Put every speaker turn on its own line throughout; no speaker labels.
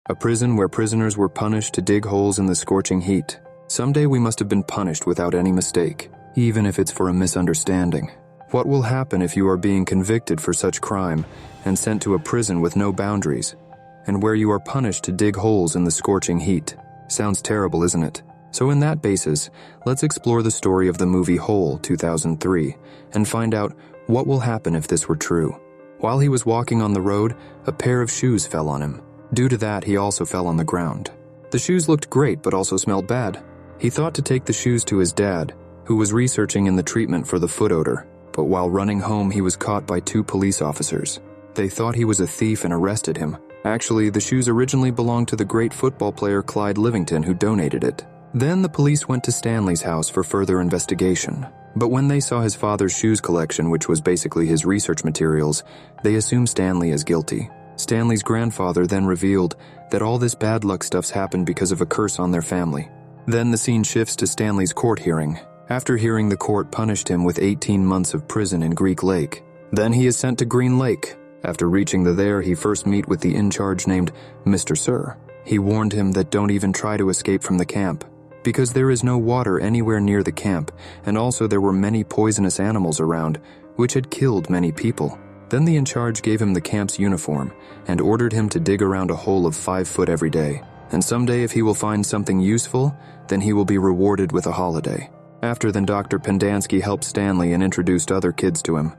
A prison where prisoners were punished to dig holes in the scorching heat. Someday we must have been punished without any mistake, even if it's for a misunderstanding. What will happen if you are being convicted for such crime and sent to a prison with no boundaries, and where you are punished to dig holes in the scorching heat? Sounds terrible, isn't it? So in that basis, let's explore the story of the movie Hole 2003 and find out what will happen if this were true. While he was walking on the road, a pair of shoes fell on him. Due to that, he also fell on the ground. The shoes looked great but also smelled bad. He thought to take the shoes to his dad, who was researching in the treatment for the foot odor. But while running home, he was caught by 2 police officers. They thought he was a thief and arrested him. Actually, the shoes originally belonged to the great football player Clyde Livington, who donated it. Then the police went to Stanley's house for further investigation. But when they saw his father's shoes collection, which was basically his research materials, they assumed Stanley as guilty. Stanley's grandfather then revealed that all this bad luck stuff's happened because of a curse on their family. Then the scene shifts to Stanley's court hearing. After hearing, the court punished him with 18 months of prison in Greek Lake. Then he is sent to Green Lake. After reaching there, he first meet with the in-charge named Mr. Sir. He warned him that don't even try to escape from the camp, because there is no water anywhere near the camp, and also there were many poisonous animals around, which had killed many people. Then the in-charge gave him the camp's uniform and ordered him to dig around a hole of 5 foot every day. And someday if he will find something useful, then he will be rewarded with a holiday. After then, Dr. Pendanski helped Stanley and introduced other kids to him.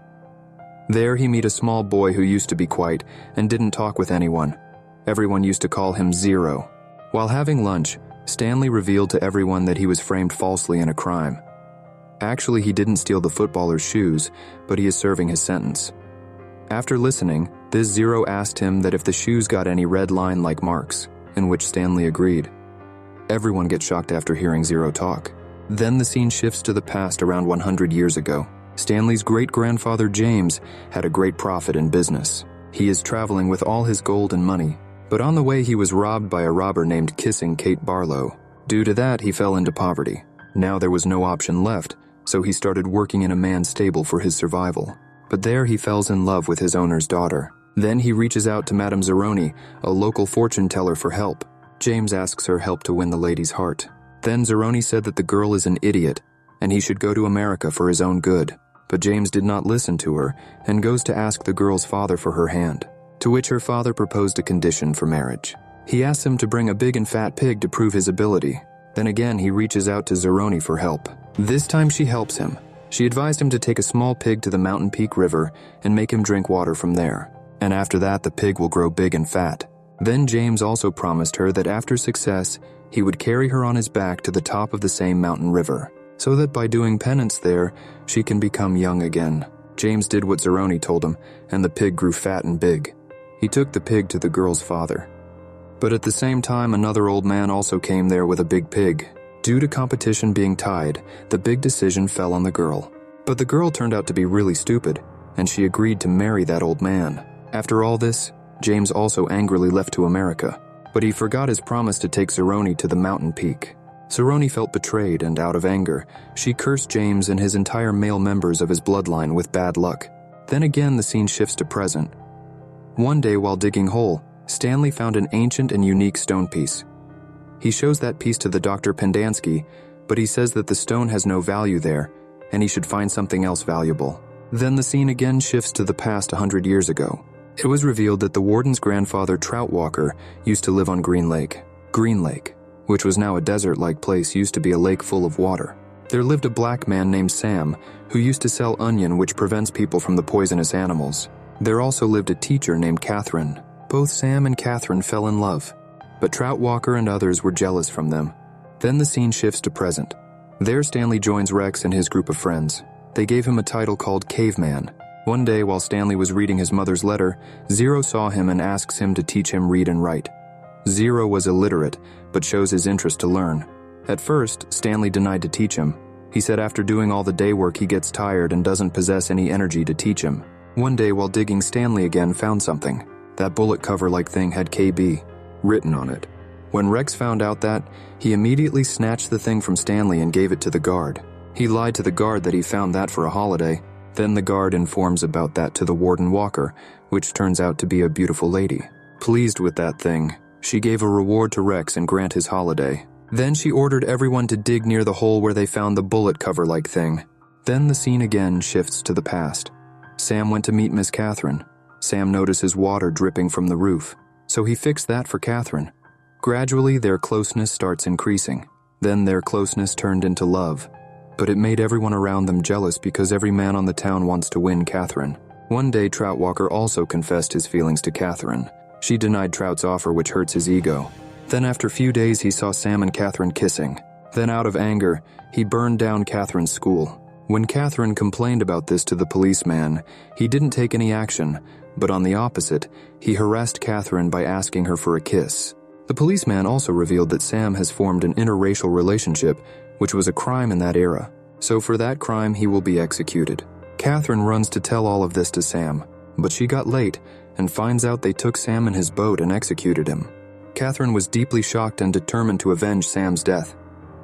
There he meet a small boy who used to be quiet and didn't talk with anyone. Everyone used to call him Zero. While having lunch, Stanley revealed to everyone that he was framed falsely in a crime. Actually, he didn't steal the footballer's shoes, but he is serving his sentence. After listening, this Zero asked him that if the shoes got any red line-like marks, in which Stanley agreed. Everyone gets shocked after hearing Zero talk. Then the scene shifts to the past around 100 years ago. Stanley's great-grandfather James had a great profit in business. He is traveling with all his gold and money, but on the way he was robbed by a robber named Kissing Kate Barlow. Due to that, he fell into poverty. Now there was no option left, so he started working in a man's stable for his survival. But there he falls in love with his owner's daughter. Then he reaches out to Madame Zeroni, a local fortune teller, for help. James asks her help to win the lady's heart. Then Zeroni said that the girl is an idiot, and he should go to America for his own good. But James did not listen to her, and goes to ask the girl's father for her hand, to which her father proposed a condition for marriage. He asks him to bring a big and fat pig to prove his ability. Then again he reaches out to Zeroni for help. This time she helps him. She advised him to take a small pig to the Mountain Peak River and make him drink water from there. And after that the pig will grow big and fat. Then James also promised her that after success, he would carry her on his back to the top of the same mountain river, so that by doing penance there, she can become young again. James did what Zeroni told him, and the pig grew fat and big. He took the pig to the girl's father. But at the same time, another old man also came there with a big pig. Due to competition being tied, the big decision fell on the girl. But the girl turned out to be really stupid, and she agreed to marry that old man. After all this, James also angrily left to America, but he forgot his promise to take Zeroni to the mountain peak. Zeroni felt betrayed, and out of anger, she cursed James and his entire male members of his bloodline with bad luck. Then again the scene shifts to present. One day while digging hole, Stanley found an ancient and unique stone piece. He shows that piece to the Dr. Pendanski, but he says that the stone has no value there, and he should find something else valuable. Then the scene again shifts to the past 100 years ago. It was revealed that the warden's grandfather, Trout Walker, used to live on Green Lake. Green Lake, which was now a desert-like place, used to be a lake full of water. There lived a black man named Sam, who used to sell onion, which prevents people from the poisonous animals. There also lived a teacher named Catherine. Both Sam and Catherine fell in love, but Trout Walker and others were jealous from them. Then the scene shifts to present. There Stanley joins Rex and his group of friends. They gave him a title called Caveman. One day while Stanley was reading his mother's letter, Zero saw him and asks him to teach him read and write. Zero was illiterate, but shows his interest to learn. At first, Stanley denied to teach him. He said after doing all the day work he gets tired and doesn't possess any energy to teach him. One day while digging, Stanley again found something. That bullet cover-like thing had KB written on it. When Rex found out that, he immediately snatched the thing from Stanley and gave it to the guard. He lied to the guard that he found that for a holiday. Then the guard informs about that to the warden Walker, which turns out to be a beautiful lady. Pleased with that thing, She gave a reward to Rex and Grant his holiday. Then she ordered everyone to dig near the hole where they found the bullet cover-like thing. Then the scene again shifts to the past. Sam went to meet Miss Catherine. Sam notices water dripping from the roof, so he fixed that for Catherine. Gradually, their closeness starts increasing. Then their closeness turned into love. But it made everyone around them jealous because every man on the town wants to win Catherine. One day, Troutwalker also confessed his feelings to Catherine. She denied Trout's offer, which hurts his ego. Then after a few days, he saw Sam and Catherine kissing. Then out of anger, he burned down Catherine's school. When Catherine complained about this to the policeman, he didn't take any action, but on the opposite, he harassed Catherine by asking her for a kiss. The policeman also revealed that Sam has formed an interracial relationship, which was a crime in that era. So for that crime, he will be executed. Catherine runs to tell all of this to Sam, but she got late and finds out they took Sam in his boat and executed him. Catherine was deeply shocked and determined to avenge Sam's death.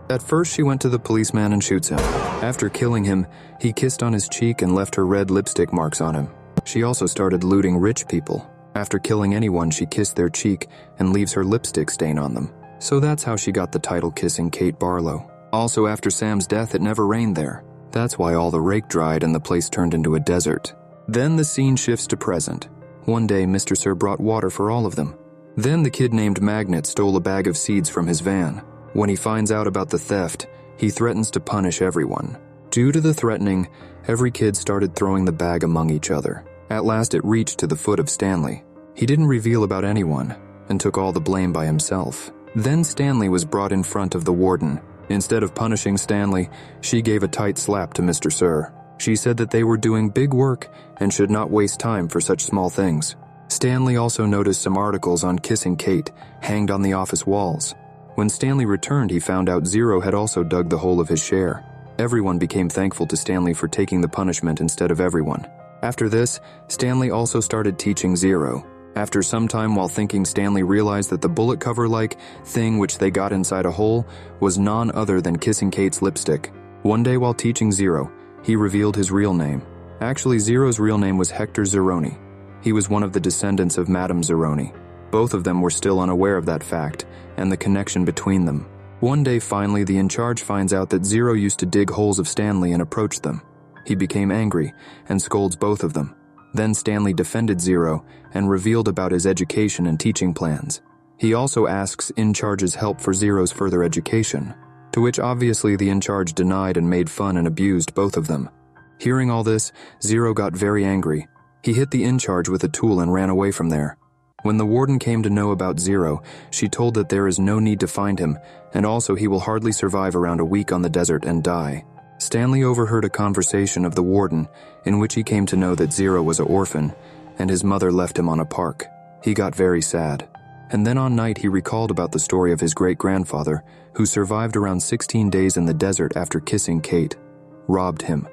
At first, she went to the policeman and shoots him. After killing him, he kissed on his cheek and left her red lipstick marks on him. She also started looting rich people. After killing anyone, she kissed their cheek and leaves her lipstick stain on them. So that's how she got the title Kissing Kate Barlow. Also, after Sam's death, it never rained there. That's why all the rake dried and the place turned into a desert. Then the scene shifts to present. One day, Mr. Sir brought water for all of them. Then the kid named Magnet stole a bag of seeds from his van. When he finds out about the theft, he threatens to punish everyone. Due to the threatening, every kid started throwing the bag among each other. At last it reached to the foot of Stanley. He didn't reveal about anyone and took all the blame by himself. Then Stanley was brought in front of the warden. Instead of punishing Stanley, she gave a tight slap to Mr. Sir. She said that they were doing big work and should not waste time for such small things. Stanley also noticed some articles on Kissing Kate hanged on the office walls. When Stanley returned, he found out Zero had also dug the hole of his share. Everyone became thankful to Stanley for taking the punishment instead of everyone. After this, Stanley also started teaching Zero. After some time while thinking, Stanley realized that the bullet cover-like thing which they got inside a hole was none other than Kissing Kate's lipstick. One day while teaching Zero, he revealed his real name. Actually, Zero's real name was Hector Zeroni. He was one of the descendants of Madame Zeroni. Both of them were still unaware of that fact and the connection between them. One day, finally, the in-charge finds out that Zero used to dig holes of Stanley and approached them. He became angry and scolds both of them. Then Stanley defended Zero and revealed about his education and teaching plans. He also asks in-charge's help for Zero's further education, to which obviously the in-charge denied and made fun and abused both of them. Hearing all this, Zero got very angry. He hit the in-charge with a tool and ran away from there. When the warden came to know about Zero, she told that there is no need to find him, and also he will hardly survive around a week on the desert and die. Stanley overheard a conversation of the warden in which he came to know that Zero was an orphan, and his mother left him on a park. He got very sad. And then on night he recalled about the story of his great-grandfather, who survived around 16 days in the desert after kissing Kate, robbed him.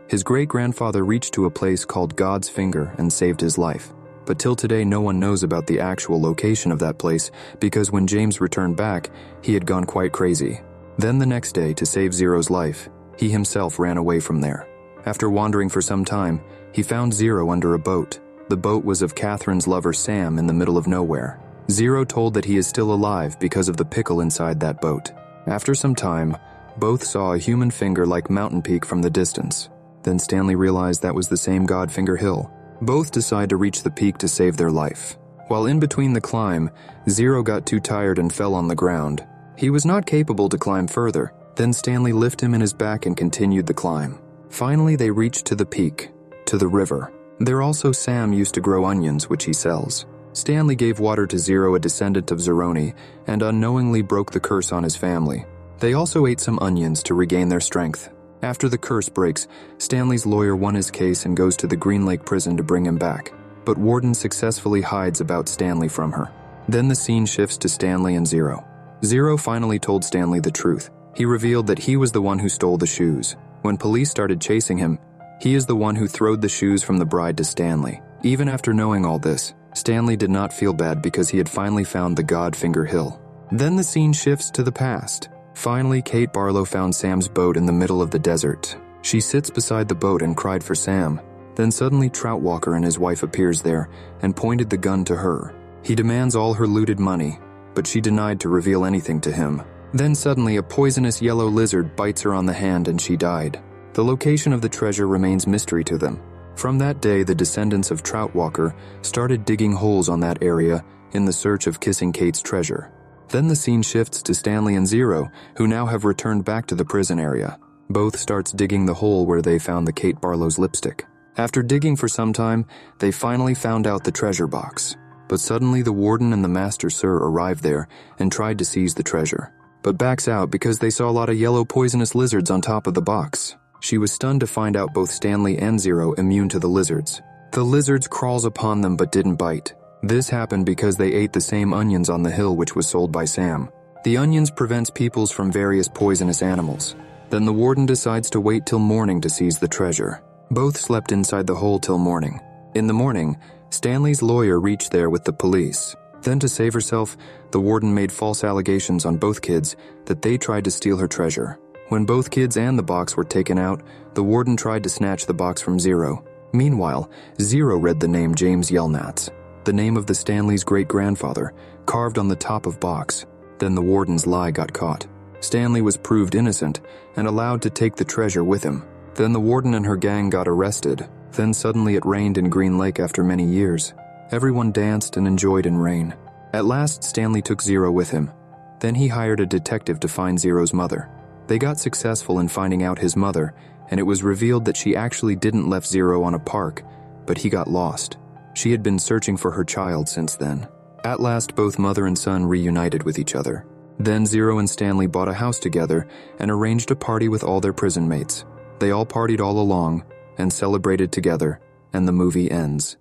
His great-grandfather reached to a place called God's Finger and saved his life. But till today no one knows about the actual location of that place because when James returned back, he had gone quite crazy. Then the next day, to save Zero's life, he himself ran away from there. After wandering for some time, he found Zero under a boat. The boat was of Catherine's lover Sam in the middle of nowhere. Zero told that he is still alive because of the pickle inside that boat. After some time, both saw a human finger-like mountain peak from the distance. Then Stanley realized that was the same Godfinger Hill. Both decide to reach the peak to save their life. While in between the climb, Zero got too tired and fell on the ground. He was not capable to climb further. Then Stanley lifted him in his back and continued the climb. Finally, they reached to the peak, to the river. There also Sam used to grow onions, which he sells. Stanley gave water to Zero, a descendant of Zeroni, and unknowingly broke the curse on his family. They also ate some onions to regain their strength. After the curse breaks, Stanley's lawyer won his case and goes to the Green Lake prison to bring him back. But Warden successfully hides about Stanley from her. Then the scene shifts to Stanley and Zero. Zero finally told Stanley the truth. He revealed that he was the one who stole the shoes. When police started chasing him, he is the one who throwed the shoes from the bride to Stanley. Even after knowing all this, Stanley did not feel bad because he had finally found the Godfinger Hill. Then the scene shifts to the past. Finally, Kate Barlow found Sam's boat in the middle of the desert. She sits beside the boat and cried for Sam. Then suddenly Troutwalker and his wife appears there and pointed the gun to her. He demands all her looted money. but she denied to reveal anything to him. Then suddenly a poisonous yellow lizard bites her on the hand and she died. The location of the treasure remains mystery to them. From that day, the descendants of Troutwalker started digging holes on that area in the search of Kissing Kate's treasure. Then the scene shifts to Stanley and Zero, who now have returned back to the prison area. Both starts digging the hole where they found the Kate Barlow's lipstick. After digging for some time, they finally found out the treasure box. But suddenly the warden and the master sir arrived there and tried to seize the treasure, but backs out because they saw a lot of yellow poisonous lizards on top of the box. She was stunned to find out both Stanley and Zero immune to the lizards. The lizards crawls upon them but didn't bite. This happened because they ate the same onions on the hill which was sold by Sam. The onions prevents peoples from various poisonous animals. Then the warden decides to wait till morning to seize the treasure. Both slept inside the hole till morning. In the morning, Stanley's lawyer reached there with the police. Then to save herself, the warden made false allegations on both kids that they tried to steal her treasure. When both kids and the box were taken out, the warden tried to snatch the box from Zero. Meanwhile, Zero read the name James Yelnats, the name of the Stanley's great-grandfather, carved on the top of box. Then the warden's lie got caught. Stanley was proved innocent and allowed to take the treasure with him. Then the warden and her gang got arrested. Then suddenly it rained in Green Lake after many years. Everyone danced and enjoyed in rain. At last, Stanley took Zero with him. Then he hired a detective to find Zero's mother. They got successful in finding out his mother, and it was revealed that she actually didn't left Zero on a park, but he got lost. She had been searching for her child since then. At last, both mother and son reunited with each other. Then Zero and Stanley bought a house together and arranged a party with all their prison mates. They all partied all along and celebrated together, and the movie ends.